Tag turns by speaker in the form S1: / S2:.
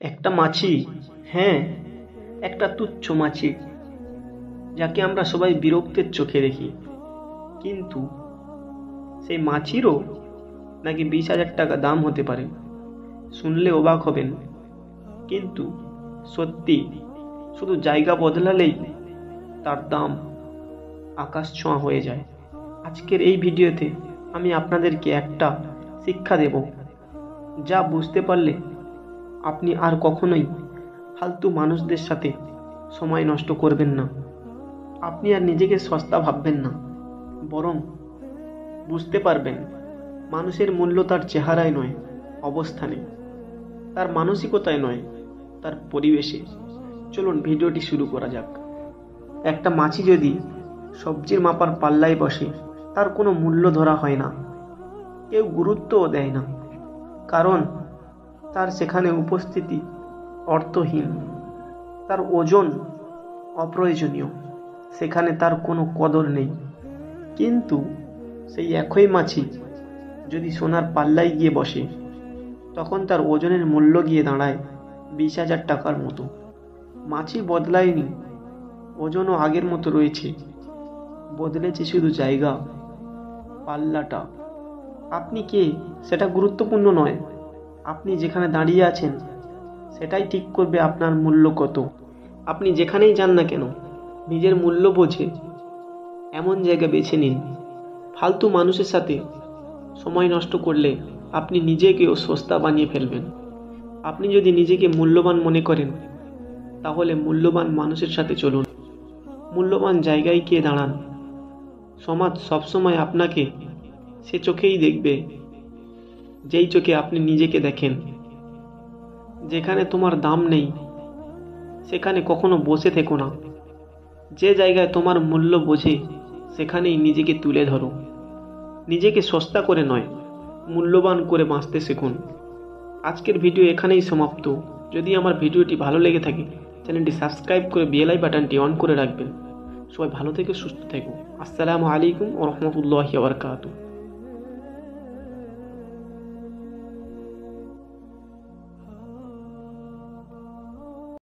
S1: একটা মাছি, হ্যাঁ, একটা তুচ্ছ মাছি, যাকে আমরা সবাই বিরক্তের চোখে দেখি। কিন্তু সেই মাছিরও নাকি 20,000 টাকা দাম হতে পারে। শুনলে অবাক হবেন, কিন্তু সত্যি, শুধু জায়গা বদলালেই তার দাম আকাশ ছোঁয়া হয়ে যায়। আজকের এই ভিডিওতে আমি আপনাদেরকে একটা শিক্ষা দেব, যা বুঝতে পারলে আপনি আর কখনোই ফালতু মানুষদের সাথে সময় নষ্ট করবেন না। আপনি আর নিজেকে সস্তা ভাববেন না, বরং বুঝতে পারবেন মানুষের মূল্য তার চেহারায় নয়, অবস্থানে, তার মানসিকতায় নয়, তার পরিবেশে। চলুন ভিডিওটি শুরু করা যাক। একটা মাছি যদি সবজির মাপার পাল্লায় বসে, তার কোনো মূল্য ধরা হয় না, কেউ গুরুত্বও দেয় না, কারণ তার সেখানে উপস্থিতি অর্থহীন, তার ওজন অপ্রয়োজনীয়, সেখানে তার কোনো কদর নেই। কিন্তু সেই একই মাছি যদি সোনার পাল্লায় গিয়ে বসে, তখন তার ওজনের মূল্য গিয়ে দাঁড়ায় 20,000 টাকার মতো। মাছি বদলায়নি, ওজনও আগের মতো রয়েছে, বদলেছে শুধু জায়গা, পাল্লাটা। আপনি কে সেটা গুরুত্বপূর্ণ নয়, আপনি যেখানে দাঁড়িয়ে আছেন সেটাই ঠিক করবে আপনার মূল্য কত। আপনি যেখানেই যান না কেন, নিজের মূল্য বোঝে এমন জায়গা বেছে নিন। ফালতু মানুষের সাথে সময় নষ্ট করলে আপনি নিজেকেও সস্তা বানিয়ে ফেলবেন। আপনি যদি নিজেকে মূল্যবান মনে করেন, তাহলে মূল্যবান মানুষের সাথে চলুন, মূল্যবান জায়গায় গিয়ে দাঁড়ান। সমাজ সবসময় আপনাকে সে চোখেই দেখবে যেই চোখে আপনি নিজেকে দেখেন। যেখানে তোমার দাম নেই, সেখানে কখনো বসে থেকো না। যে জায়গায় তোমার মূল্য বোঝে, সেখানেই নিজেকে তুলে ধরো। নিজেকে সস্তা করে নয়, মূল্যবান করে বাঁচতে শিখুন। আজকের ভিডিও এখানেই সমাপ্ত। যদি আমার ভিডিওটি ভালো লেগে থাকে, চ্যানেলটি সাবস্ক্রাইব করে বেল বাটনটি অন করে রাখবেন। সবাই ভালো থেকে সুস্থ থেকো। আসসালামু আলাইকুম ওয়া রাহমাতুল্লাহি ওয়া বারাকাতুহু।